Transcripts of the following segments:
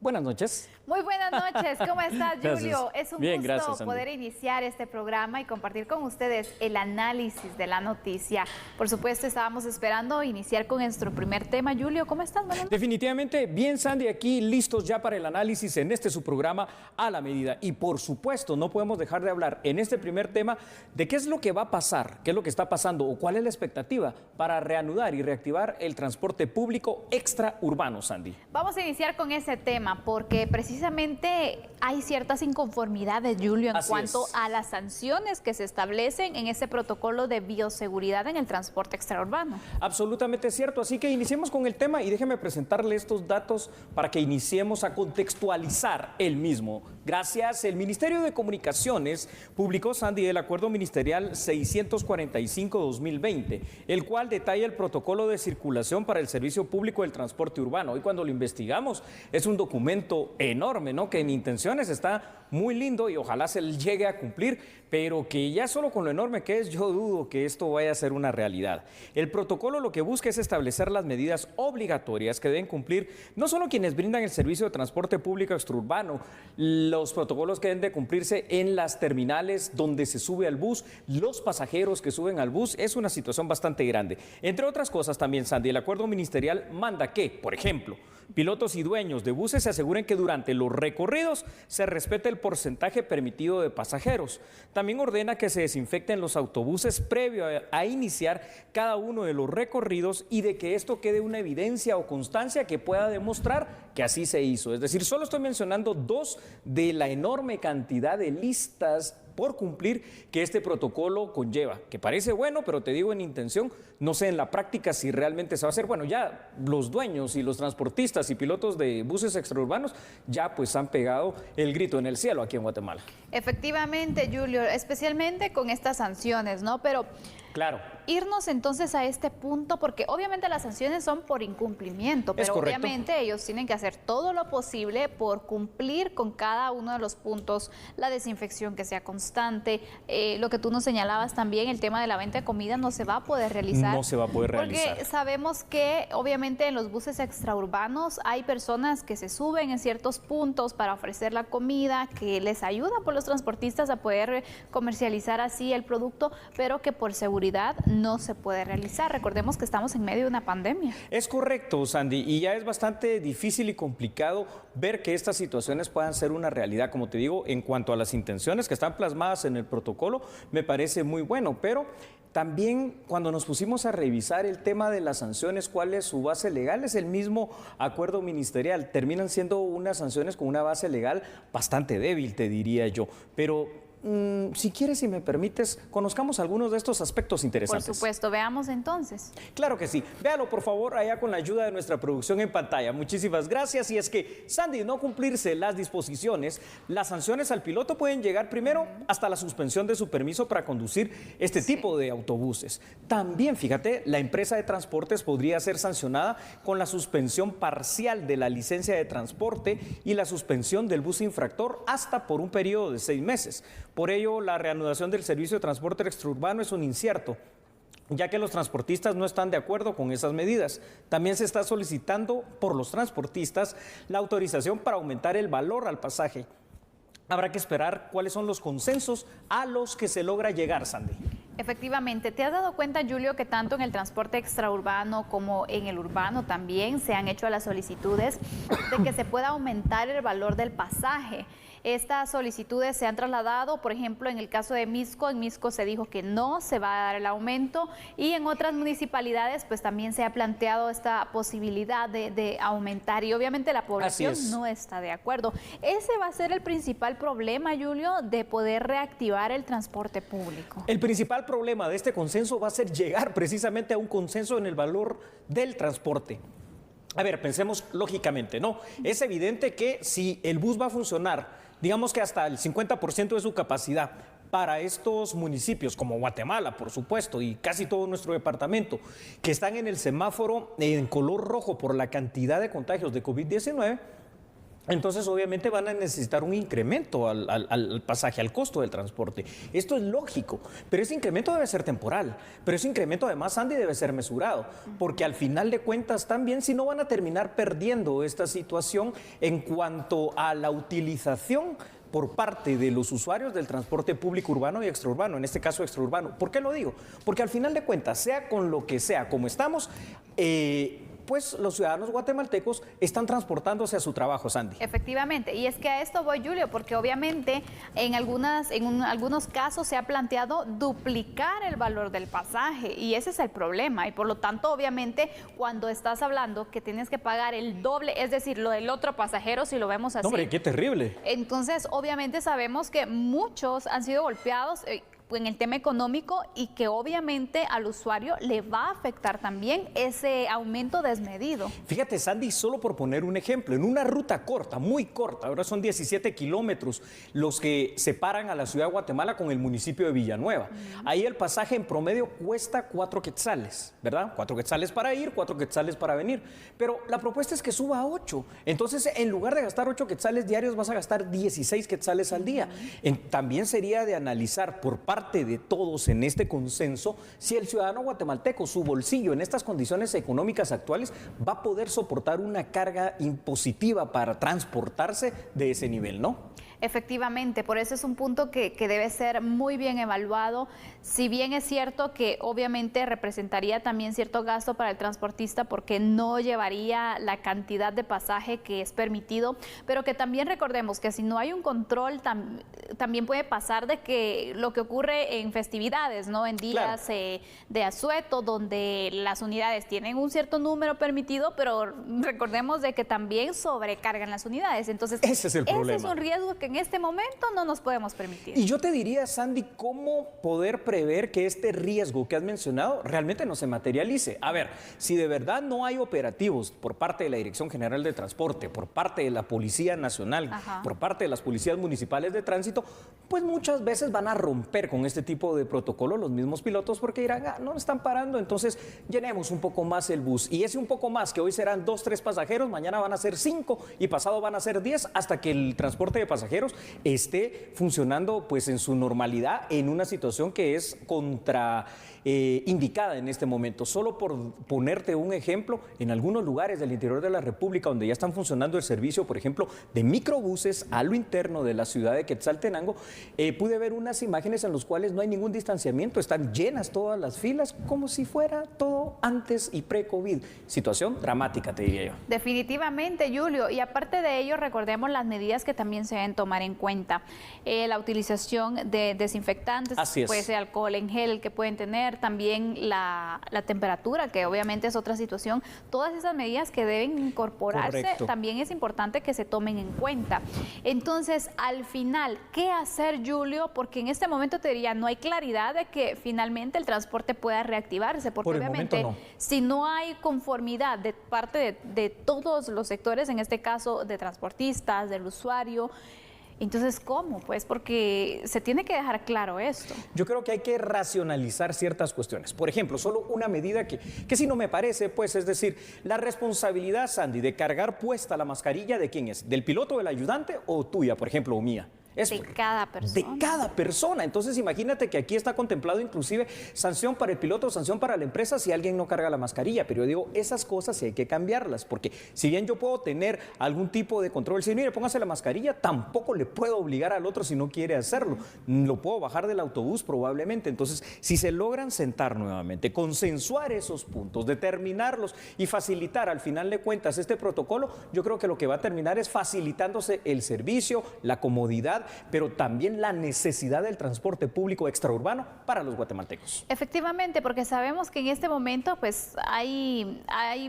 Buenas noches. Muy buenas noches, ¿cómo estás, Julio? Es un gusto Sandy. poder iniciar este programa y compartir con ustedes el análisis de la noticia. Por supuesto, estábamos esperando iniciar con nuestro primer tema. Julio, ¿cómo estás? Definitivamente bien, Sandy, aquí listos ya para el análisis en este su programa A la Medida. Y por supuesto, no podemos dejar de hablar en este primer tema de qué es lo que va a pasar, qué es lo que está pasando o cuál es la expectativa para reanudar y reactivar el transporte público extraurbano, Sandy. Vamos a iniciar con ese tema porque precisamente hay ciertas inconformidades, Julio, en cuanto a las sanciones que se establecen en ese protocolo de bioseguridad en el transporte extraurbano. Absolutamente cierto, así que iniciemos con el tema y déjeme presentarle estos datos para que iniciemos a contextualizar el mismo. Gracias, el Ministerio de Comunicaciones publicó, Sandy, el Acuerdo Ministerial 645-2020, el cual detalla el protocolo de circulación para el servicio público del transporte urbano. Hoy cuando lo investigamos es un documento enorme, ¿no? Que en intenciones está muy lindo y ojalá se llegue a cumplir, pero que ya solo con lo enorme que es, yo dudo que esto vaya a ser una realidad. El protocolo lo que busca es establecer las medidas obligatorias que deben cumplir no solo quienes brindan el servicio de transporte público extraurbano, los protocolos que deben de cumplirse en las terminales donde se sube al bus, los pasajeros que suben al bus, es una situación bastante grande. Entre otras cosas también, Sandy, el acuerdo ministerial manda que, por ejemplo, pilotos y dueños de buses se aseguren que durante los recorridos se respete el porcentaje permitido de pasajeros. También ordena que se desinfecten los autobuses previo a iniciar cada uno de los recorridos y de que esto quede una evidencia o constancia que pueda demostrar que así se hizo. Es decir, solo estoy mencionando dos de la enorme cantidad de listas por cumplir que este protocolo conlleva, que parece bueno, pero te digo en intención, no sé en la práctica si realmente se va a hacer. Bueno, ya los dueños y los transportistas y pilotos de buses extraurbanos ya pues han pegado el grito en el cielo aquí en Guatemala. Efectivamente, Julio, especialmente con estas sanciones, ¿no? Pero claro, irnos entonces a este punto, porque obviamente las sanciones son por incumplimiento, pero obviamente ellos tienen que hacer todo lo posible por cumplir con cada uno de los puntos, la desinfección que sea constante, lo que tú nos señalabas también, el tema de la venta de comida no se va a poder realizar. No se va a poder realizar. Porque sabemos que obviamente en los buses extraurbanos hay personas que se suben en ciertos puntos para ofrecer la comida, que les ayuda por los transportistas a poder comercializar así el producto, pero que por seguridad no se puede realizar. Recordemos que estamos en medio de una pandemia. Es correcto, Sandy, y ya es bastante difícil y complicado ver que estas situaciones puedan ser una realidad. Como te digo, en cuanto a las intenciones que están plasmadas en el protocolo, me parece muy bueno, pero también cuando nos pusimos a revisar el tema de las sanciones, ¿cuál es su base legal? Es el mismo acuerdo ministerial. Terminan siendo unas sanciones con una base legal bastante débil, te diría yo, pero si quieres y me permites, conozcamos algunos de estos aspectos interesantes. Por supuesto, veamos entonces. Claro que sí. Véalo, por favor, allá con la ayuda de nuestra producción en pantalla. Muchísimas gracias. Y es que, Sandy, no cumplirse las disposiciones, las sanciones al piloto pueden llegar primero hasta la suspensión de su permiso para conducir este tipo de autobuses. También, fíjate, la empresa de transportes podría ser sancionada con la suspensión parcial de la licencia de transporte y la suspensión del bus infractor hasta por un periodo de 6 meses. Por ello, la reanudación del servicio de transporte extraurbano es un incierto, ya que los transportistas no están de acuerdo con esas medidas. También se está solicitando por los transportistas la autorización para aumentar el valor al pasaje. Habrá que esperar cuáles son los consensos a los que se logra llegar, Sandy. Efectivamente, ¿te has dado cuenta, Julio, que tanto en el transporte extraurbano como en el urbano también se han hecho las solicitudes de que se pueda aumentar el valor del pasaje? Estas solicitudes se han trasladado, por ejemplo, en el caso de Misco, en Misco se dijo que no se va a dar el aumento y en otras municipalidades pues también se ha planteado esta posibilidad de aumentar y obviamente la población no está de acuerdo. Ese va a ser el principal problema, Julio, de poder reactivar el transporte público. El principal problema de este consenso va a ser llegar precisamente a un consenso en el valor del transporte. A ver, pensemos lógicamente, ¿no? Es evidente que si el bus va a funcionar, digamos que hasta el 50% de su capacidad para estos municipios, como Guatemala, por supuesto, y casi todo nuestro departamento, que están en el semáforo en color rojo por la cantidad de contagios de COVID-19, Entonces, obviamente, van a necesitar un incremento al pasaje, al costo del transporte. Esto es lógico, pero ese incremento debe ser temporal. Pero ese incremento, además, Sandy, debe ser mesurado, porque al final de cuentas también, si no, van a terminar perdiendo esta situación en cuanto a la utilización por parte de los usuarios del transporte público urbano y extraurbano, en este caso extraurbano. ¿Por qué lo digo? Porque al final de cuentas, sea con lo que sea, como estamos, pues los ciudadanos guatemaltecos están transportándose a su trabajo, Sandy. Efectivamente, y es que a esto voy, Julio, porque obviamente en algunos casos se ha planteado duplicar el valor del pasaje y ese es el problema y por lo tanto, obviamente, cuando estás hablando que tienes que pagar el doble, es decir, lo del otro pasajero, si lo vemos así. No, hombre, qué terrible. Entonces, obviamente sabemos que muchos han sido golpeados en el tema económico y que obviamente al usuario le va a afectar también ese aumento desmedido. Fíjate, Sandy, solo por poner un ejemplo, en una ruta corta, muy corta, ahora son 17 kilómetros los que separan a la ciudad de Guatemala con el municipio de Villanueva. Ahí el pasaje en promedio cuesta 4 quetzales, ¿verdad? 4 quetzales para ir, 4 quetzales para venir. Pero la propuesta es que suba a 8. Entonces, en lugar de gastar 8 quetzales diarios, vas a gastar 16 quetzales al día. También sería de analizar por parte de todos en este consenso si el ciudadano guatemalteco, su bolsillo en estas condiciones económicas actuales va a poder soportar una carga impositiva para transportarse de ese nivel, ¿no? Efectivamente, por eso es un punto que debe ser muy bien evaluado. Si bien es cierto que obviamente representaría también cierto gasto para el transportista porque no llevaría la cantidad de pasaje que es permitido, pero que también recordemos que si no hay un control también puede pasar de que lo que ocurre en festividades, ¿no? En días de asueto donde las unidades tienen un cierto número permitido, pero recordemos de que también sobrecargan las unidades. Entonces, ese es el problema. Ese es un riesgo que en este momento no nos podemos permitir. Y yo te diría, Sandy, ¿cómo poder prever que este riesgo que has mencionado realmente no se materialice? A ver, si de verdad no hay operativos por parte de la Dirección General de Transporte, por parte de la Policía Nacional, por parte de las policías municipales de tránsito, pues muchas veces van a romper con este tipo de protocolo los mismos pilotos porque dirán, no están parando, entonces llenemos un poco más el bus. Y ese un poco más, que hoy serán 2, 3 pasajeros, mañana van a ser 5 y pasado van a ser 10 hasta que el transporte de pasajeros esté funcionando pues en su normalidad en una situación que es indicada en este momento. Solo por ponerte un ejemplo, en algunos lugares del interior de la República donde ya están funcionando el servicio, por ejemplo, de microbuses a lo interno de la ciudad de Quetzaltenango, pude ver unas imágenes en las cuales no hay ningún distanciamiento, están llenas todas las filas como si fuera todo antes y pre-COVID. Situación dramática, te diría yo. Definitivamente, Julio, y aparte de ello, recordemos las medidas que también se deben tomar en cuenta. La utilización de desinfectantes, puede ser alcohol en gel que pueden tener, también la temperatura, que obviamente es otra situación. Todas esas medidas que deben incorporarse, también es importante que se tomen en cuenta. Entonces, al final, ¿qué hacer, Julio? Porque en este momento te diría, no hay claridad de que finalmente el transporte pueda reactivarse, porque obviamente si no hay conformidad de parte de todos los sectores, en este caso de transportistas, del usuario, entonces, ¿cómo? Pues porque se tiene que dejar claro esto. Yo creo que hay que racionalizar ciertas cuestiones. Por ejemplo, solo una medida que si no me parece, pues es decir, la responsabilidad, Sandy, de cargar puesta la mascarilla, ¿de quién es? ¿Del piloto, del ayudante o tuya, por ejemplo, o mía? Es de cada persona. De cada persona. Entonces, imagínate que aquí está contemplado inclusive sanción para el piloto, sanción para la empresa si alguien no carga la mascarilla. Pero yo digo, esas cosas sí hay que cambiarlas, porque si bien yo puedo tener algún tipo de control, si mire, póngase la mascarilla, tampoco le puedo obligar al otro si no quiere hacerlo. Lo puedo bajar del autobús probablemente. Entonces, si se logran sentar nuevamente, consensuar esos puntos, determinarlos y facilitar al final de cuentas este protocolo, yo creo que lo que va a terminar es facilitándose el servicio, la comodidad, pero también la necesidad del transporte público extraurbano para los guatemaltecos. Efectivamente, porque sabemos que en este momento pues hay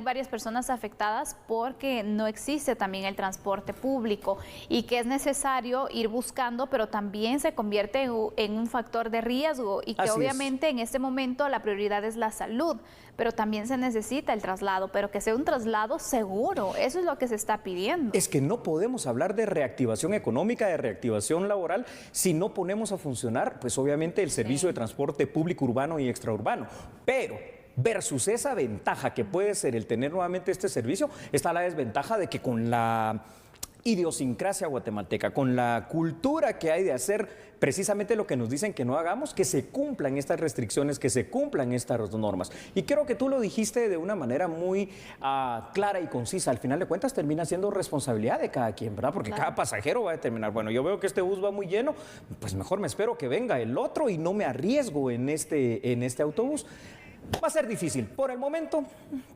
varias personas afectadas porque no existe también el transporte público y que es necesario ir buscando, pero también se convierte en un factor de riesgo y que obviamente en este momento la prioridad es la salud, pero también se necesita el traslado, pero que sea un traslado seguro, eso es lo que se está pidiendo. Es que no podemos hablar de reactivación económica, de reactivación laboral, si no ponemos a funcionar, pues obviamente el servicio de transporte público urbano y extraurbano, pero versus esa ventaja que puede ser el tener nuevamente este servicio, está la desventaja de que con la idiosincrasia guatemalteca, con la cultura que hay de hacer precisamente lo que nos dicen que no hagamos, que se cumplan estas restricciones, que se cumplan estas normas. Y creo que tú lo dijiste de una manera muy clara y concisa. Al final de cuentas termina siendo responsabilidad de cada quien, ¿verdad? Porque cada pasajero va a determinar, bueno, yo veo que este bus va muy lleno, pues mejor me espero que venga el otro y no me arriesgo en este autobús. Va a ser difícil. Por el momento,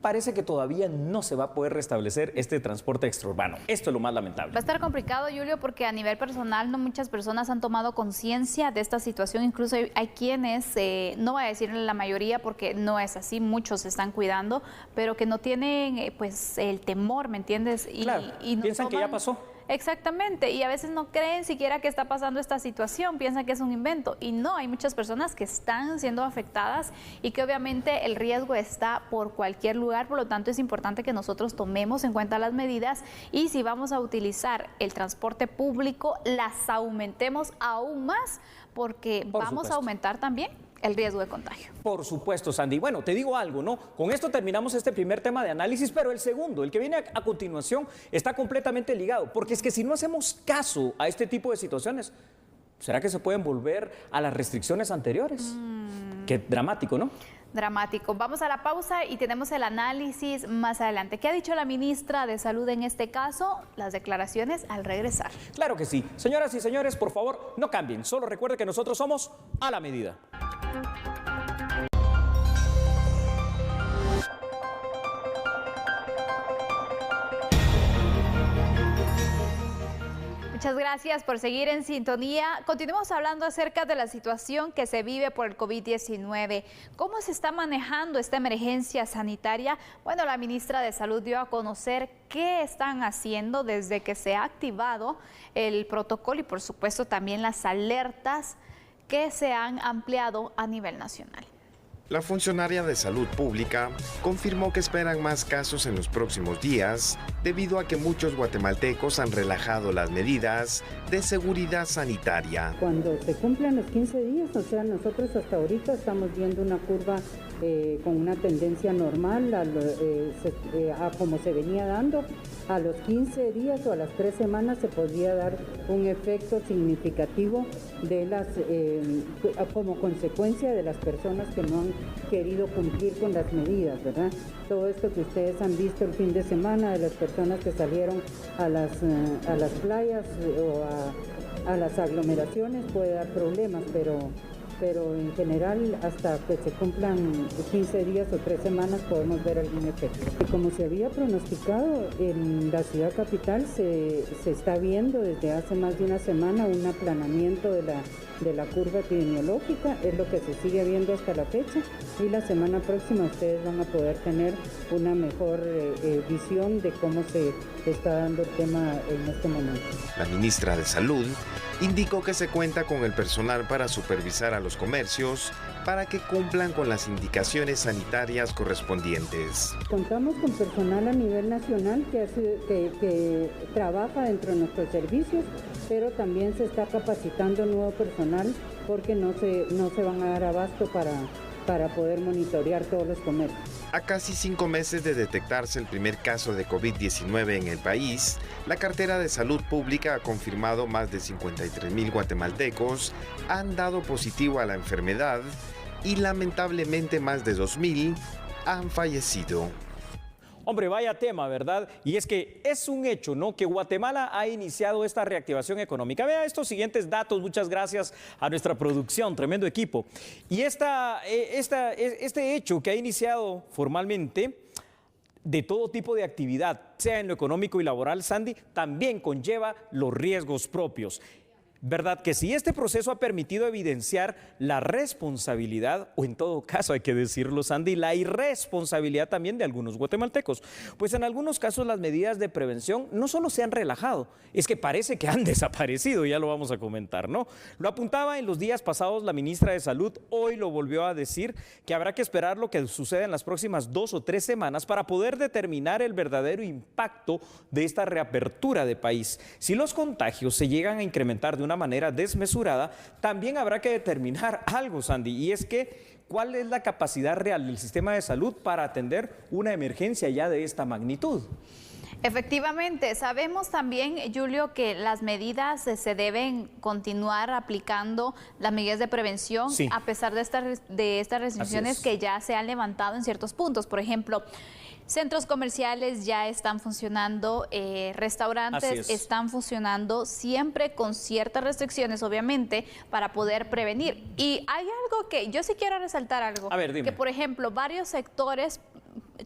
parece que todavía no se va a poder restablecer este transporte extraurbano. Esto es lo más lamentable. Va a estar complicado, Julio, porque a nivel personal no muchas personas han tomado conciencia de esta situación. Incluso hay quienes, no voy a decir la mayoría porque no es así, muchos se están cuidando, pero que no tienen pues el temor, ¿me entiendes? Claro, y no piensan que ya pasó. Exactamente, y a veces no creen siquiera que está pasando esta situación, piensan que es un invento, y no, hay muchas personas que están siendo afectadas y que obviamente el riesgo está por cualquier lugar, por lo tanto es importante que nosotros tomemos en cuenta las medidas y si vamos a utilizar el transporte público, las aumentemos aún más, porque vamos a aumentar también el riesgo de contagio. Por supuesto, Sandy. Bueno, te digo algo, ¿no? Con esto terminamos este primer tema de análisis, pero el segundo, el que viene a continuación, está completamente ligado, porque es que si no hacemos caso a este tipo de situaciones, ¿será que se pueden volver a las restricciones anteriores? Qué dramático, ¿no? Dramático. Vamos a la pausa y tenemos el análisis más adelante. ¿Qué ha dicho la ministra de Salud en este caso? Las declaraciones al regresar. Claro que sí. Señoras y señores, por favor, no cambien. Solo recuerde que nosotros somos A la Medida. Muchas gracias por seguir en sintonía. Continuemos hablando acerca de la situación que se vive por el COVID-19. ¿Cómo se está manejando esta emergencia sanitaria? Bueno, la ministra de Salud dio a conocer qué están haciendo desde que se ha activado el protocolo y por supuesto también las alertas que se han ampliado a nivel nacional. La funcionaria de Salud Pública confirmó que esperan más casos en los próximos días debido a que muchos guatemaltecos han relajado las medidas de seguridad sanitaria. Cuando se cumplan los 15 días, o sea, nosotros hasta ahorita estamos viendo una curva con una tendencia normal a como se venía dando. A los 15 días o a las 3 semanas se podría dar un efecto significativo de como consecuencia de las personas que no han querido cumplir con las medidas, ¿verdad? Todo esto que ustedes han visto el fin de semana de las personas que salieron a las playas o a las aglomeraciones puede dar problemas, pero en general hasta que se cumplan 15 días o 3 semanas podemos ver algún efecto. Y como se había pronosticado, en la ciudad capital se está viendo desde hace más de una semana un aplanamiento de la curva epidemiológica, es lo que se sigue viendo hasta la fecha y la semana próxima ustedes van a poder tener una mejor visión de cómo se está dando el tema en este momento. La ministra de Salud indicó que se cuenta con el personal para supervisar a los comercios para que cumplan con las indicaciones sanitarias correspondientes. Contamos con personal a nivel nacional que trabaja dentro de nuestros servicios, pero también se está capacitando nuevo personal porque no se van a dar abasto para poder monitorear todos los comercios. A casi 5 meses de detectarse el primer caso de COVID-19 en el país, la cartera de Salud Pública ha confirmado más de 53,000 guatemaltecos han dado positivo a la enfermedad y lamentablemente más de 2,000 han fallecido. Hombre, vaya tema, ¿verdad? Y es que es un hecho, ¿no?, que Guatemala ha iniciado esta reactivación económica. Vea estos siguientes datos, muchas gracias a nuestra producción, tremendo equipo. Y este hecho que ha iniciado formalmente de todo tipo de actividad, sea en lo económico y laboral, Sandy, también conlleva los riesgos propios. ¿Verdad que sí? Este proceso ha permitido evidenciar la responsabilidad, o en todo caso hay que decirlo, Sandy, la irresponsabilidad también de algunos guatemaltecos. Pues en algunos casos las medidas de prevención no solo se han relajado, es que parece que han desaparecido, ya lo vamos a comentar, ¿no? Lo apuntaba en los días pasados la ministra de Salud, hoy lo volvió a decir, que habrá que esperar lo que suceda en las próximas 2 o 3 semanas para poder determinar el verdadero impacto de esta reapertura de país. Si los contagios se llegan a incrementar de una manera desmesurada, también habrá que determinar algo, Sandy, y es que ¿cuál es la capacidad real del sistema de salud para atender una emergencia ya de esta magnitud? Efectivamente, sabemos también, Julio, que las medidas se deben continuar aplicando, las medidas de prevención, sí, a pesar de estas restricciones que ya se han levantado en ciertos puntos. Por ejemplo, centros comerciales ya están funcionando, restaurantes están funcionando, siempre con ciertas restricciones, obviamente, para poder prevenir. Y hay algo que yo sí quiero resaltar algo. A ver, dime. Que, por ejemplo, varios sectores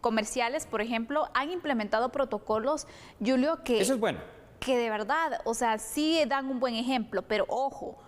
comerciales, por ejemplo, han implementado protocolos, Julio, que... Eso es bueno. Que de verdad, o sea, sí dan un buen ejemplo, pero ojo,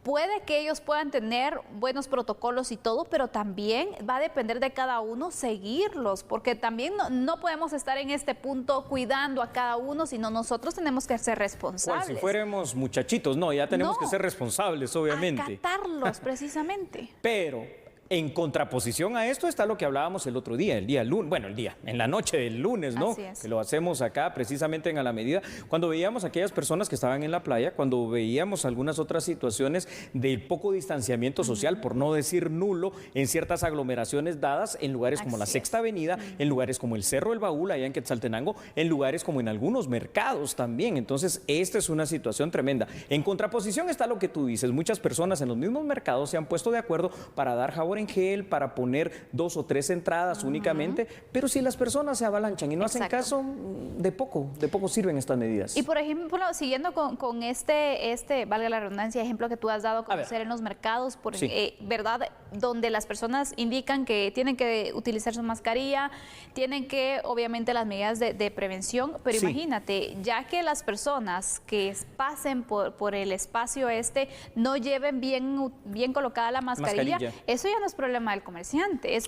puede que ellos puedan tener buenos protocolos y todo, pero también va a depender de cada uno seguirlos, porque también no podemos estar en este punto cuidando a cada uno, sino nosotros tenemos que ser responsables. Cual si fuéramos muchachitos, no, ya tenemos que ser responsables, obviamente. Acatarlos, precisamente. Pero en contraposición a esto está lo que hablábamos el otro día, en la noche del lunes, ¿no? Así es. Que lo hacemos acá precisamente en A la Medida, cuando veíamos a aquellas personas que estaban en la playa, cuando veíamos algunas otras situaciones de poco distanciamiento social, por no decir nulo, en ciertas aglomeraciones dadas en lugares como la Sexta Avenida, en lugares como el Cerro del Baúl, allá en Quetzaltenango, en lugares como en algunos mercados también. Entonces, esta es una situación tremenda. En contraposición está lo que tú dices, muchas personas en los mismos mercados se han puesto de acuerdo para dar jabón en gel, para poner 2 o 3 entradas únicamente, pero si las personas se avalanchan y no hacen caso, de poco sirven estas medidas. Y por ejemplo, siguiendo con este, valga la redundancia, ejemplo que tú has dado a conocer en los mercados, ¿verdad? Donde las personas indican que tienen que utilizar su mascarilla, tienen que, obviamente, las medidas de prevención, pero imagínate, ya que las personas que pasen por el espacio no lleven bien colocada la mascarilla, eso ya no es problema del comerciante, es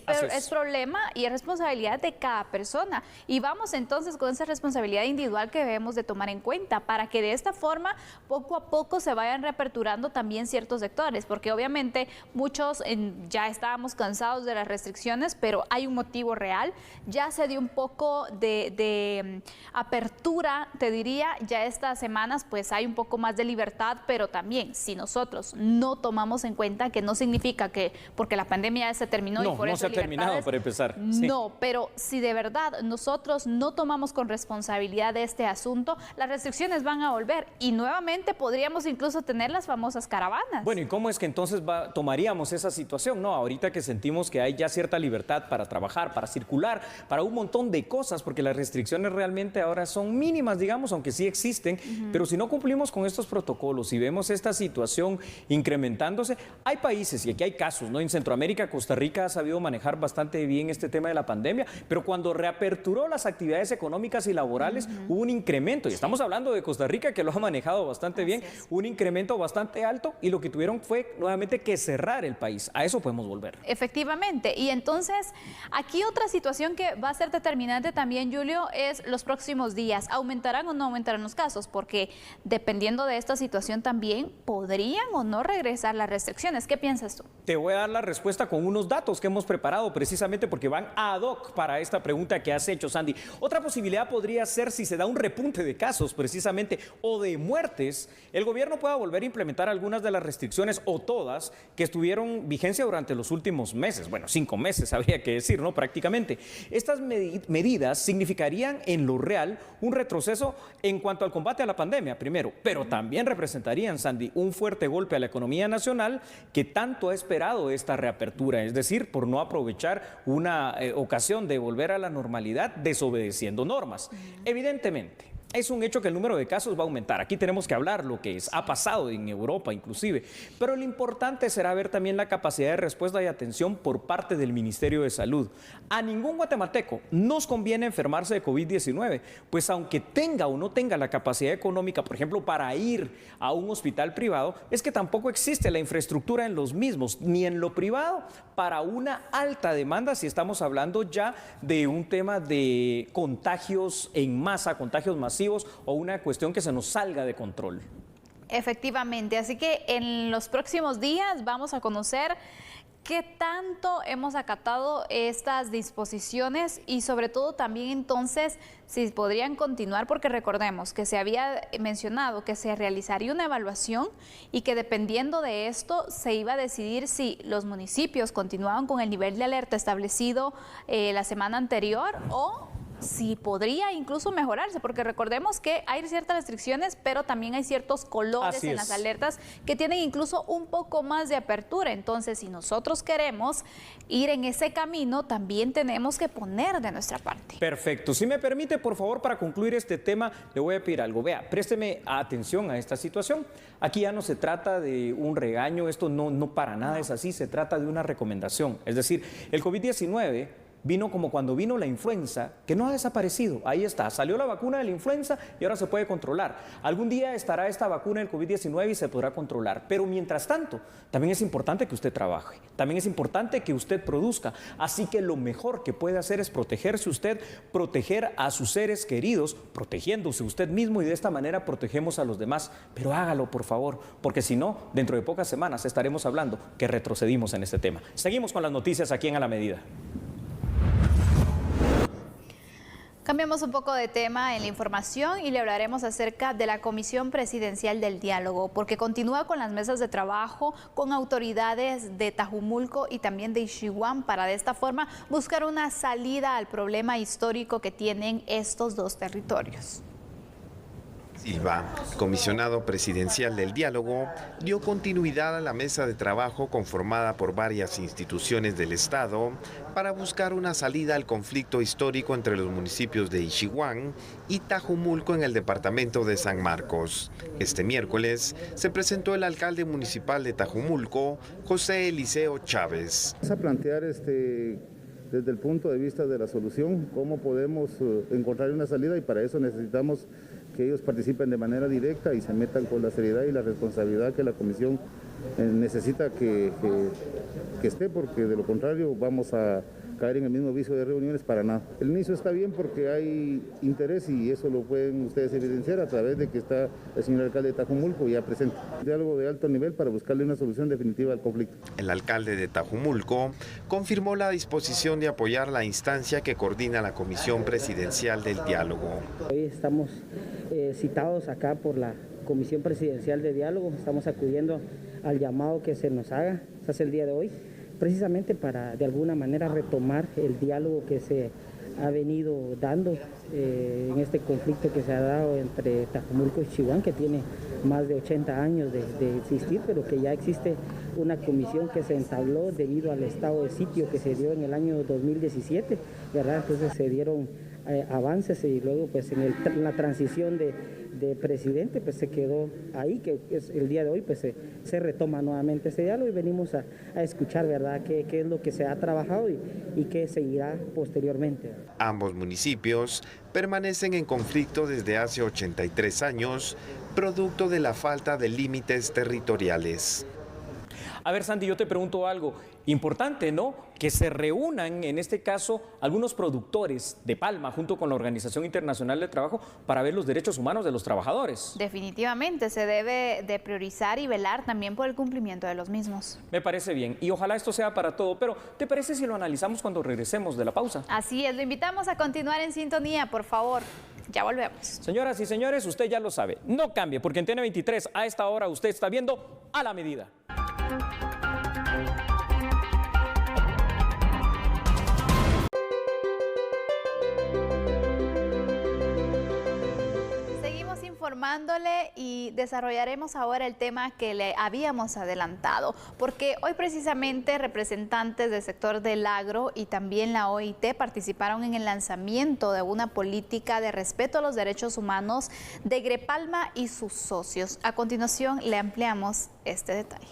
problema y es responsabilidad de cada persona. Y vamos entonces con esa responsabilidad individual que debemos de tomar en cuenta para que de esta forma poco a poco se vayan reaperturando también ciertos sectores, porque obviamente muchos ya estábamos cansados de las restricciones, pero hay un motivo real, ya se dio un poco de apertura, te diría, ya estas semanas pues hay un poco más de libertad, pero también si nosotros no tomamos en cuenta que no significa que porque la pandemia ya se terminó y por eso no se ha terminado para empezar. No, pero si de verdad nosotros no tomamos con responsabilidad de este asunto, las restricciones van a volver y nuevamente podríamos incluso tener las famosas caravanas. Bueno, ¿y cómo es que entonces tomaríamos esa situación? No, ahorita que sentimos que hay ya cierta libertad para trabajar, para circular, para un montón de cosas, porque las restricciones realmente ahora son mínimas, digamos, aunque sí existen, pero si no cumplimos con estos protocolos y vemos esta situación incrementándose, hay países, y aquí hay casos, ¿no? En Centroamérica, Costa Rica ha sabido manejar bastante bien este tema de la pandemia, pero cuando reaperturó las actividades económicas y laborales, hubo un incremento, y estamos hablando de Costa Rica, que lo ha manejado bastante bien, un incremento bastante alto, y lo que tuvieron fue nuevamente que cerrar el país. A eso podemos volver. Efectivamente, y entonces aquí otra situación que va a ser determinante también, Julio, es los próximos días. ¿Aumentarán o no aumentarán los casos? Porque dependiendo de esta situación también podrían o no regresar las restricciones. ¿Qué piensas tú? Te voy a dar la respuesta con unos datos que hemos preparado precisamente porque van ad hoc para esta pregunta que has hecho, Sandy. Otra posibilidad podría ser si se da un repunte de casos precisamente o de muertes, el gobierno pueda volver a implementar algunas de las restricciones o todas que estuvieron vigencia durante los últimos meses. Bueno, 5 meses habría que decir, ¿no? Prácticamente. Estas medidas significarían en lo real un retroceso en cuanto al combate a la pandemia, primero, pero también representarían, Sandy, un fuerte golpe a la economía nacional que tanto ha esperado esta reapertura, es decir, por no aprovechar una ocasión de volver a la normalidad desobedeciendo normas. Evidentemente, es un hecho que el número de casos va a aumentar. Aquí tenemos que hablar lo que ha pasado en Europa inclusive, pero lo importante será ver también la capacidad de respuesta y atención por parte del Ministerio de Salud. A ningún guatemalteco nos conviene enfermarse de COVID-19, pues aunque tenga o no tenga la capacidad económica, por ejemplo, para ir a un hospital privado, es que tampoco existe la infraestructura en los mismos, ni en lo privado, para una alta demanda si estamos hablando ya de un tema de contagios en masa, contagios masivos, o una cuestión que se nos salga de control. Efectivamente, así que en los próximos días vamos a conocer qué tanto hemos acatado estas disposiciones y sobre todo también entonces si podrían continuar, porque recordemos que se había mencionado que se realizaría una evaluación y que dependiendo de esto se iba a decidir si los municipios continuaban con el nivel de alerta establecido la semana anterior o si podría incluso mejorarse, porque recordemos que hay ciertas restricciones, pero también hay ciertos colores en las alertas que tienen incluso un poco más de apertura. Entonces, si nosotros queremos ir en ese camino, también tenemos que poner de nuestra parte. Perfecto. Si me permite, por favor, para concluir este tema, le voy a pedir algo. Vea, présteme atención a esta situación. Aquí ya no se trata de un regaño, esto no para nada es así, se trata de una recomendación. Es decir, el COVID-19 vino como cuando vino la influenza, que no ha desaparecido. Ahí está, salió la vacuna de la influenza y ahora se puede controlar. Algún día estará esta vacuna del COVID-19 y se podrá controlar. Pero mientras tanto, también es importante que usted trabaje, también es importante que usted produzca. Así que lo mejor que puede hacer es protegerse usted, proteger a sus seres queridos, protegiéndose usted mismo, y de esta manera protegemos a los demás. Pero hágalo, por favor, porque si no, dentro de pocas semanas estaremos hablando que retrocedimos en este tema. Seguimos con las noticias aquí en A la Medida. Cambiamos un poco de tema en la información y le hablaremos acerca de la Comisión Presidencial del Diálogo, porque continúa con las mesas de trabajo con autoridades de Tajumulco y también de Ixiguán para de esta forma buscar una salida al problema histórico que tienen estos dos territorios. Silva, comisionado presidencial del diálogo, dio continuidad a la mesa de trabajo conformada por varias instituciones del Estado para buscar una salida al conflicto histórico entre los municipios de Ixiguán y Tajumulco en el departamento de San Marcos. Este miércoles se presentó el alcalde municipal de Tajumulco, José Eliseo Chávez. Vamos a plantear desde el punto de vista de la solución, cómo podemos encontrar una salida, y para eso necesitamos que ellos participen de manera directa y se metan con la seriedad y la responsabilidad que la comisión necesita que esté, porque de lo contrario vamos a caer en el mismo vicio de reuniones para nada. El inicio está bien porque hay interés, y eso lo pueden ustedes evidenciar a través de que está el señor alcalde de Tajumulco ya presente. Diálogo de alto nivel para buscarle una solución definitiva al conflicto. El alcalde de Tajumulco confirmó la disposición de apoyar la instancia que coordina la Comisión Presidencial del Diálogo. Hoy estamos citados acá por la Comisión Presidencial de Diálogo, estamos acudiendo al llamado que se nos hace el día de hoy, precisamente para de alguna manera retomar el diálogo que se ha venido dando en este conflicto que se ha dado entre Tajumulco y Ixiguán, que tiene más de 80 años de existir, pero que ya existe una comisión que se entabló debido al estado de sitio que se dio en el año 2017, ¿verdad? Entonces se dieron avances, y luego pues en la transición de presidente pues se quedó ahí, que es el día de hoy pues se retoma nuevamente ese diálogo y venimos a escuchar, ¿verdad?, qué es lo que se ha trabajado y qué seguirá posteriormente. Ambos municipios permanecen en conflicto desde hace 83 años, producto de la falta de límites territoriales. A ver, Sandy, yo te pregunto algo importante, ¿no? Que se reúnan, en este caso, algunos productores de palma junto con la Organización Internacional del Trabajo para ver los derechos humanos de los trabajadores. Definitivamente se debe de priorizar y velar también por el cumplimiento de los mismos. Me parece bien, y ojalá esto sea para todo, pero ¿te parece si lo analizamos cuando regresemos de la pausa? Así es, lo invitamos a continuar en sintonía, por favor. Ya volvemos. Señoras y señores, usted ya lo sabe, no cambie, porque en TN23 a esta hora usted está viendo A la Medida. Seguimos informándole y desarrollaremos ahora el tema que le habíamos adelantado, porque hoy precisamente representantes del sector del agro y también la OIT participaron en el lanzamiento de una política de respeto a los derechos humanos de Grepalma y sus socios. A continuación le ampliamos este detalle.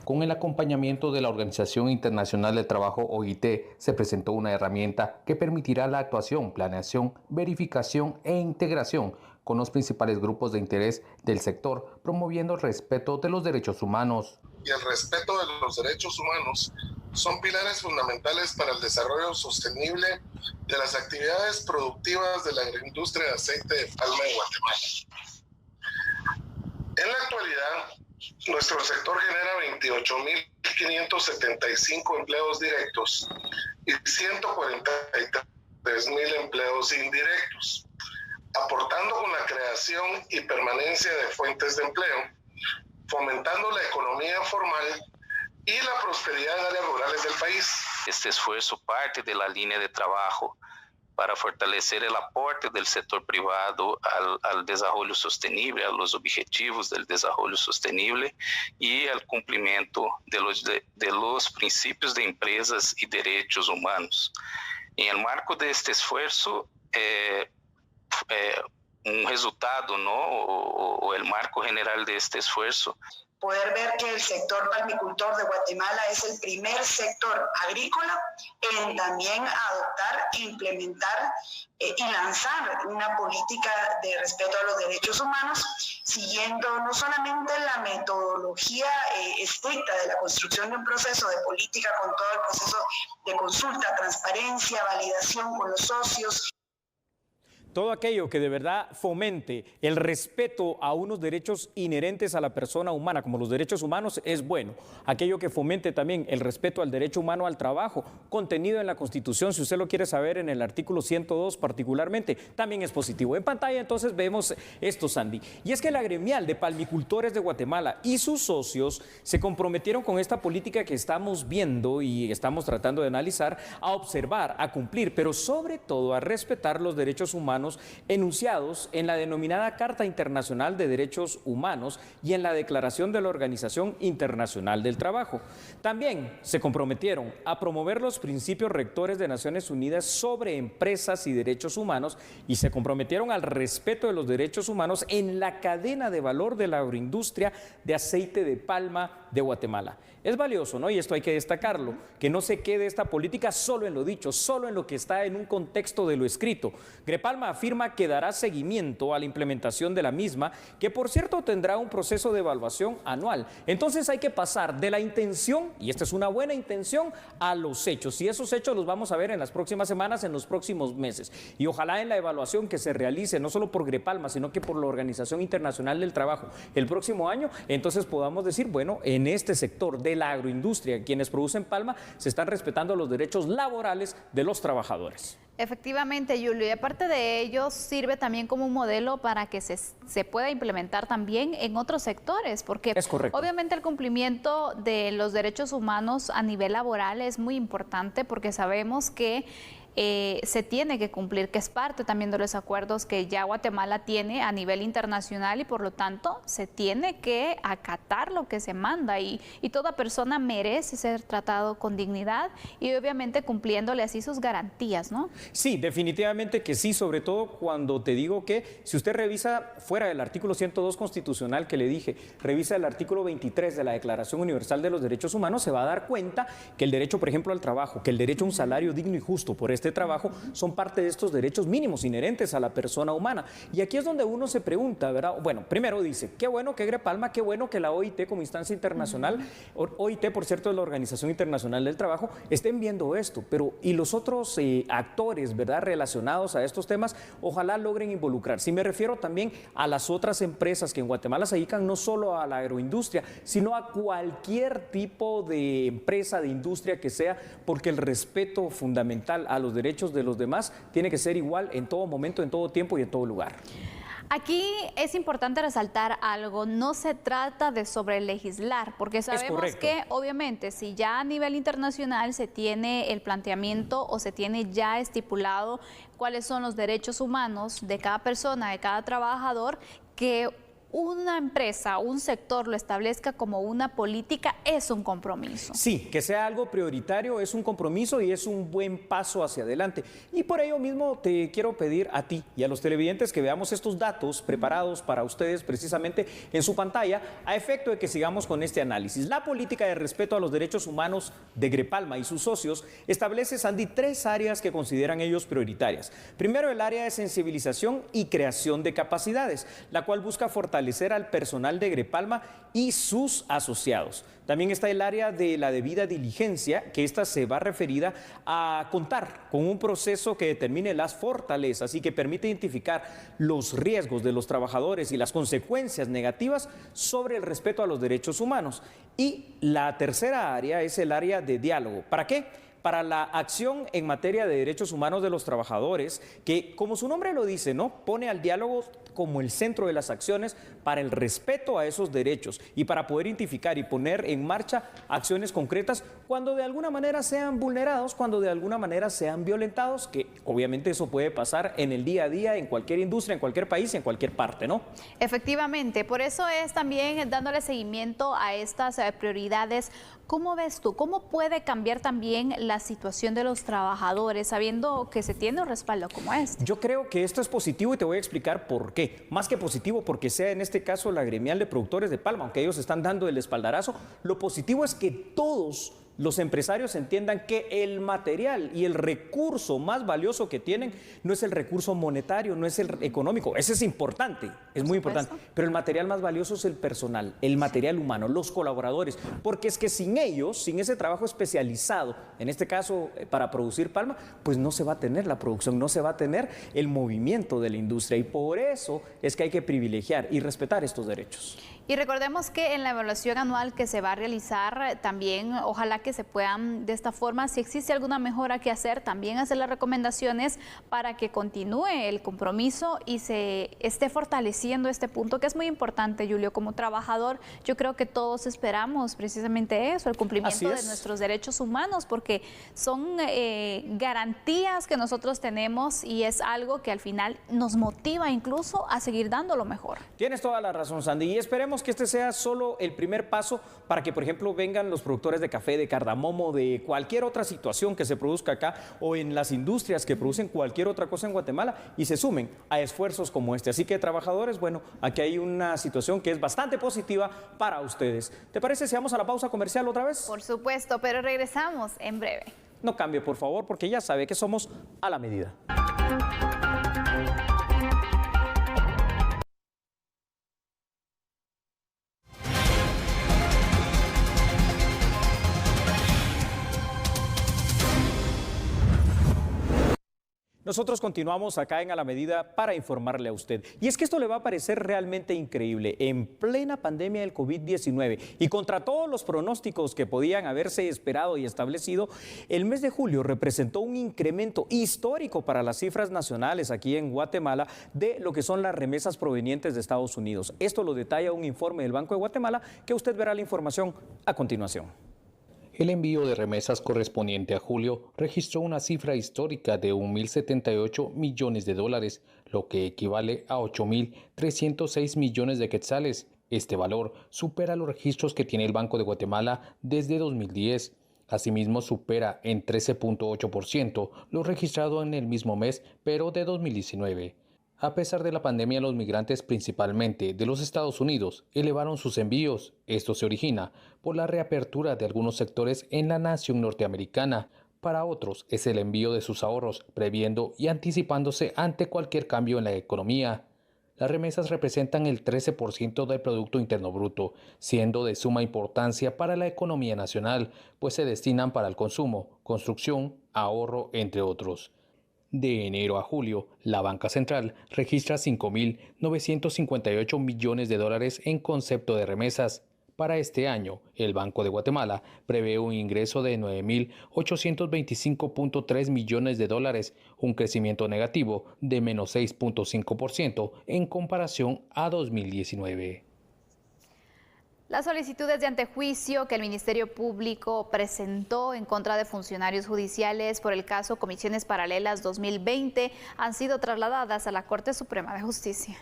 Con el acompañamiento de la Organización Internacional del Trabajo, OIT, se presentó una herramienta que permitirá la actuación, planeación, verificación e integración con los principales grupos de interés del sector, promoviendo el respeto de los derechos humanos. Y el respeto de los derechos humanos son pilares fundamentales para el desarrollo sostenible de las actividades productivas de la industria de aceite de palma en Guatemala. En la actualidad, nuestro sector genera 28.575 empleos directos y 143.000 empleos indirectos, aportando con la creación y permanencia de fuentes de empleo, fomentando la economía formal y la prosperidad de áreas rurales del país. Este esfuerzo parte de la línea de trabajo para fortalecer el aporte del sector privado al desarrollo sostenible, a los objetivos del desarrollo sostenible y al cumplimiento de los principios de empresas y derechos humanos. En el marco de este esfuerzo, un resultado, ¿no? o el marco general de este esfuerzo, poder ver que el sector palmicultor de Guatemala es el primer sector agrícola en también adoptar, implementar y lanzar una política de respeto a los derechos humanos, siguiendo no solamente la metodología estricta de la construcción de un proceso de política con todo el proceso de consulta, transparencia, validación con los socios. Todo aquello que de verdad fomente el respeto a unos derechos inherentes a la persona humana, como los derechos humanos, es bueno. Aquello que fomente también el respeto al derecho humano al trabajo, contenido en la Constitución, si usted lo quiere saber, en el artículo 102 particularmente, también es positivo. En pantalla entonces vemos esto, Sandy. Y es que la gremial de palmicultores de Guatemala y sus socios se comprometieron con esta política que estamos viendo y estamos tratando de analizar, a observar, a cumplir, pero sobre todo a respetar los derechos humanos enunciados en la denominada Carta Internacional de Derechos Humanos y en la Declaración de la Organización Internacional del Trabajo. También se comprometieron a promover los principios rectores de Naciones Unidas sobre empresas y derechos humanos y se comprometieron al respeto de los derechos humanos en la cadena de valor de la agroindustria de aceite de palma de Guatemala. Es valioso, ¿no? Y esto hay que destacarlo, que no se quede esta política solo en lo dicho, solo en lo que está en un contexto de lo escrito. Grepalma afirma que dará seguimiento a la implementación de la misma, que por cierto tendrá un proceso de evaluación anual. Entonces hay que pasar de la intención, y esta es una buena intención, a los hechos. Y esos hechos los vamos a ver en las próximas semanas, en los próximos meses. Y ojalá en la evaluación que se realice, no solo por Grepalma, sino que por la Organización Internacional del Trabajo el próximo año, entonces podamos decir, bueno, en este sector de la agroindustria, quienes producen palma, se están respetando los derechos laborales de los trabajadores. Efectivamente, Julio, y aparte de ello, sirve también como un modelo para que se pueda implementar también en otros sectores, porque obviamente el cumplimiento de los derechos humanos a nivel laboral es muy importante, porque sabemos que se tiene que cumplir, que es parte también de los acuerdos que ya Guatemala tiene a nivel internacional y por lo tanto se tiene que acatar lo que se manda y toda persona merece ser tratado con dignidad y obviamente cumpliéndole así sus garantías, ¿no? Sí, definitivamente que sí, sobre todo cuando te digo que si usted revisa fuera del artículo 102 constitucional que le dije, revisa el artículo 23 de la Declaración Universal de los Derechos Humanos, se va a dar cuenta que el derecho, por ejemplo, al trabajo, que el derecho a un salario digno y justo por este trabajo son parte de estos derechos mínimos inherentes a la persona humana. Y aquí es donde uno se pregunta, ¿verdad? Bueno, primero dice, qué bueno que Grepalma, qué bueno que la OIT como instancia internacional, OIT por cierto es la Organización Internacional del Trabajo, estén viendo esto, pero y los otros actores, ¿verdad?, relacionados a estos temas, ojalá logren involucrarse. Y me refiero también a las otras empresas que en Guatemala se dedican no solo a la agroindustria, sino a cualquier tipo de empresa, de industria que sea, porque el respeto fundamental a los derechos de los demás tiene que ser igual en todo momento, en todo tiempo y en todo lugar. Aquí es importante resaltar algo, no se trata de sobrelegislar, porque sabemos que obviamente si ya a nivel internacional se tiene el planteamiento o se tiene ya estipulado cuáles son los derechos humanos de cada persona, de cada trabajador, que una empresa, un sector lo establezca como una política, es un compromiso. Sí, que sea algo prioritario es un compromiso y es un buen paso hacia adelante. Y por ello mismo te quiero pedir a ti y a los televidentes que veamos estos datos preparados para ustedes precisamente en su pantalla, a efecto de que sigamos con este análisis. La política de respeto a los derechos humanos de Grepalma y sus socios establece, Sandy, 3 áreas que consideran ellos prioritarias. Primero, el área de sensibilización y creación de capacidades, la cual busca fortalecer al personal de Grepalma y sus asociados. También está el área de la debida diligencia, que esta se va referida a contar con un proceso que determine las fortalezas y que permite identificar los riesgos de los trabajadores y las consecuencias negativas sobre el respeto a los derechos humanos. Y la tercera área es el área de diálogo. ¿Para qué? Para la acción en materia de derechos humanos de los trabajadores, que como su nombre lo dice, ¿no?, pone al diálogo como el centro de las acciones para el respeto a esos derechos y para poder identificar y poner en marcha acciones concretas cuando de alguna manera sean vulnerados, cuando de alguna manera sean violentados, que obviamente eso puede pasar en el día a día, en cualquier industria, en cualquier país, en cualquier parte, ¿no? Efectivamente, por eso es también dándole seguimiento a estas prioridades. ¿Cómo ves tú? ¿Cómo puede cambiar también la situación de los trabajadores sabiendo que se tiene un respaldo como este? Yo creo que esto es positivo y te voy a explicar por qué. Más que positivo porque sea en este caso la gremial de productores de palma, aunque ellos están dando el espaldarazo, lo positivo es que todos los empresarios entiendan que el material y el recurso más valioso que tienen no es el recurso monetario, no es el económico. Ese es importante, es muy importante. Pero el material más valioso es el personal, el material humano, los colaboradores. Porque es que sin ellos, sin ese trabajo especializado, en este caso para producir palma, pues no se va a tener la producción, no se va a tener el movimiento de la industria. Y por eso es que hay que privilegiar y respetar estos derechos. Y recordemos que en la evaluación anual que se va a realizar también, ojalá que se puedan de esta forma, si existe alguna mejora que hacer, también hacer las recomendaciones para que continúe el compromiso y se esté fortaleciendo este punto que es muy importante, Julio. Como trabajador, yo creo que todos esperamos precisamente eso, el cumplimiento de nuestros derechos humanos, porque son garantías que nosotros tenemos y es algo que al final nos motiva incluso a seguir dando lo mejor. Tienes toda la razón, Sandy, y esperemos que este sea solo el primer paso para que, por ejemplo, vengan los productores de café, de cardamomo, de cualquier otra situación que se produzca acá o en las industrias que producen cualquier otra cosa en Guatemala y se sumen a esfuerzos como este. Así que, trabajadores, bueno, aquí hay una situación que es bastante positiva para ustedes. ¿Te parece si vamos a la pausa comercial otra vez? Por supuesto, pero regresamos en breve. No cambie, por favor, porque ya sabe que somos a la medida. Nosotros continuamos acá en A la Medida para informarle a usted. Y es que esto le va a parecer realmente increíble. En plena pandemia del COVID-19 y contra todos los pronósticos que podían haberse esperado y establecido, el mes de julio representó un incremento histórico para las cifras nacionales aquí en Guatemala de lo que son las remesas provenientes de Estados Unidos. Esto lo detalla un informe del Banco de Guatemala que usted verá la información a continuación. El envío de remesas correspondiente a julio registró una cifra histórica de 1.078 millones de dólares, lo que equivale a 8.306 millones de quetzales. Este valor supera los registros que tiene el Banco de Guatemala desde 2010. Asimismo, supera en 13.8% lo registrado en el mismo mes, pero de 2019. A pesar de la pandemia, los migrantes, principalmente de los Estados Unidos, elevaron sus envíos. Esto se origina por la reapertura de algunos sectores en la nación norteamericana. Para otros, es el envío de sus ahorros, previendo y anticipándose ante cualquier cambio en la economía. Las remesas representan el 13% del Producto Interno Bruto, siendo de suma importancia para la economía nacional, pues se destinan para el consumo, construcción, ahorro, entre otros. De enero a julio, la Banca Central registra 5.958 millones de dólares en concepto de remesas. Para este año, el Banco de Guatemala prevé un ingreso de 9.825.3 millones de dólares, un crecimiento negativo de menos 6.5% en comparación a 2019. Las solicitudes de antejuicio que el Ministerio Público presentó en contra de funcionarios judiciales por el caso Comisiones Paralelas 2020 han sido trasladadas a la Corte Suprema de Justicia.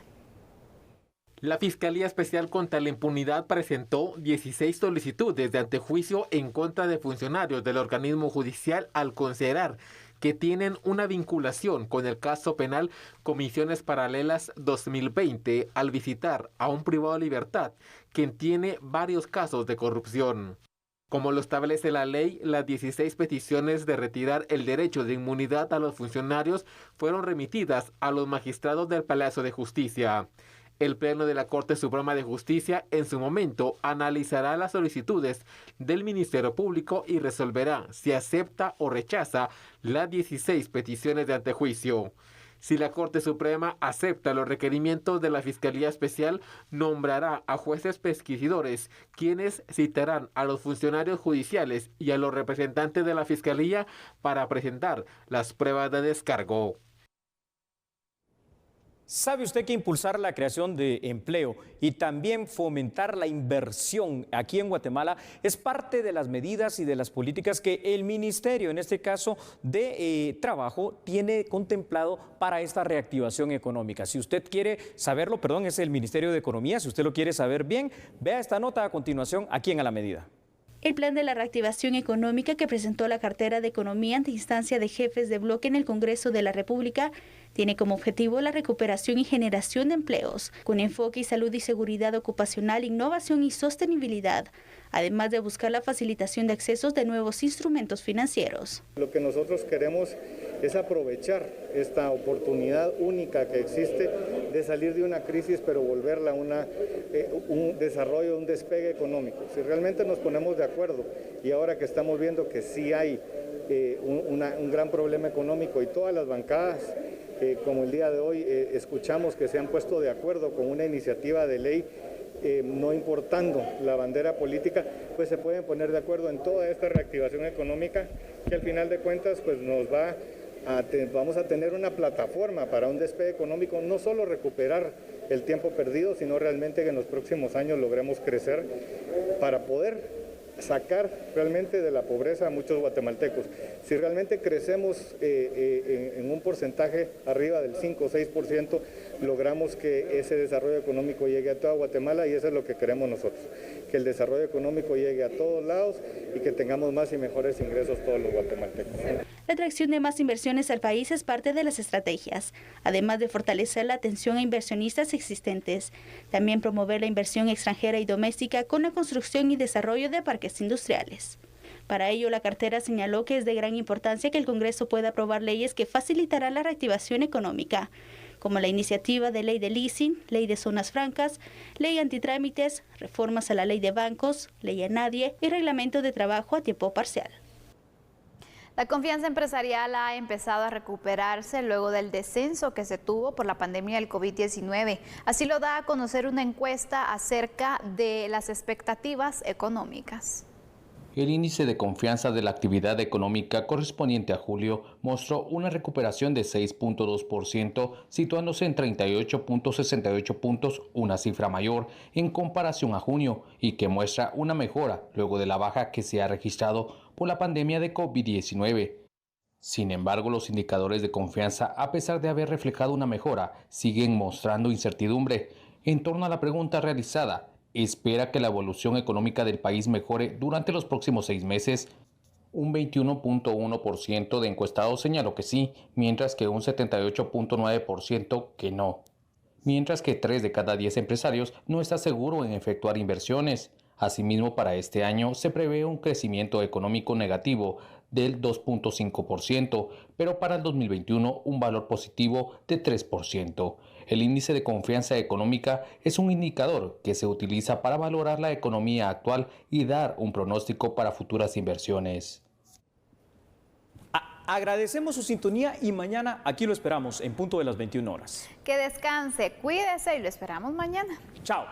La Fiscalía Especial contra la Impunidad presentó 16 solicitudes de antejuicio en contra de funcionarios del organismo judicial al considerar que tienen una vinculación con el caso penal Comisiones Paralelas 2020 al visitar a un privado de libertad quien tiene varios casos de corrupción. Como lo establece la ley, las 16 peticiones de retirar el derecho de inmunidad a los funcionarios fueron remitidas a los magistrados del Palacio de Justicia. El Pleno de la Corte Suprema de Justicia en su momento analizará las solicitudes del Ministerio Público y resolverá si acepta o rechaza las 16 peticiones de antejuicio. Si la Corte Suprema acepta los requerimientos de la Fiscalía Especial, nombrará a jueces pesquisidores, quienes citarán a los funcionarios judiciales y a los representantes de la Fiscalía para presentar las pruebas de descargo. ¿Sabe usted que impulsar la creación de empleo y también fomentar la inversión aquí en Guatemala es parte de las medidas y de las políticas que el Ministerio, en este caso de Trabajo, tiene contemplado para esta reactivación económica? Si usted quiere saberlo, perdón, es el Ministerio de Economía, si usted lo quiere saber bien, vea esta nota a continuación aquí en A la Medida. El plan de la reactivación económica que presentó la cartera de Economía ante instancia de jefes de bloque en el Congreso de la República tiene como objetivo la recuperación y generación de empleos, con enfoque en salud y seguridad ocupacional, innovación y sostenibilidad, además de buscar la facilitación de accesos de nuevos instrumentos financieros. Lo que nosotros queremos es aprovechar esta oportunidad única que existe de salir de una crisis, pero volverla a un desarrollo, un despegue económico. Si realmente nos ponemos de acuerdo y ahora que estamos viendo que sí hay un gran problema económico y todas las bancadas, como el día de hoy escuchamos que se han puesto de acuerdo con una iniciativa de ley, no importando la bandera política, pues se pueden poner de acuerdo en toda esta reactivación económica que al final de cuentas pues vamos a tener una plataforma para un despegue económico, no solo recuperar el tiempo perdido, sino realmente que en los próximos años logremos crecer para poder sacar realmente de la pobreza a muchos guatemaltecos. Si realmente crecemos en un porcentaje arriba del 5 o 6%, logramos que ese desarrollo económico llegue a toda Guatemala y eso es lo que queremos nosotros, que el desarrollo económico llegue a todos lados y que tengamos más y mejores ingresos todos los guatemaltecos. La atracción de más inversiones al país es parte de las estrategias, además de fortalecer la atención a inversionistas existentes, también promover la inversión extranjera y doméstica con la construcción y desarrollo de parques industriales. Para ello, la cartera señaló que es de gran importancia que el Congreso pueda aprobar leyes que facilitarán la reactivación económica, como la iniciativa de ley de leasing, ley de zonas francas, ley antitrámites, reformas a la ley de bancos, ley a nadie y reglamento de trabajo a tiempo parcial. La confianza empresarial ha empezado a recuperarse luego del descenso que se tuvo por la pandemia del COVID-19. Así lo da a conocer una encuesta acerca de las expectativas económicas. El índice de confianza de la actividad económica correspondiente a julio mostró una recuperación de 6.2%, situándose en 38.68 puntos, una cifra mayor en comparación a junio y que muestra una mejora luego de la baja que se ha registrado por la pandemia de COVID-19. Sin embargo, los indicadores de confianza, a pesar de haber reflejado una mejora, siguen mostrando incertidumbre. En torno a la pregunta realizada, ¿espera que la evolución económica del país mejore durante los próximos 6 meses? Un 21.1% de encuestados señaló que sí, mientras que un 78.9% que no. Mientras que 3 de cada 10 empresarios no está seguro en efectuar inversiones. Asimismo, para este año se prevé un crecimiento económico negativo del 2.5%, pero para el 2021 un valor positivo de 3%. El índice de confianza económica es un indicador que se utiliza para valorar la economía actual y dar un pronóstico para futuras inversiones. Agradecemos su sintonía y mañana aquí lo esperamos en punto de las 21 horas. Que descanse, cuídese y lo esperamos mañana. Chao.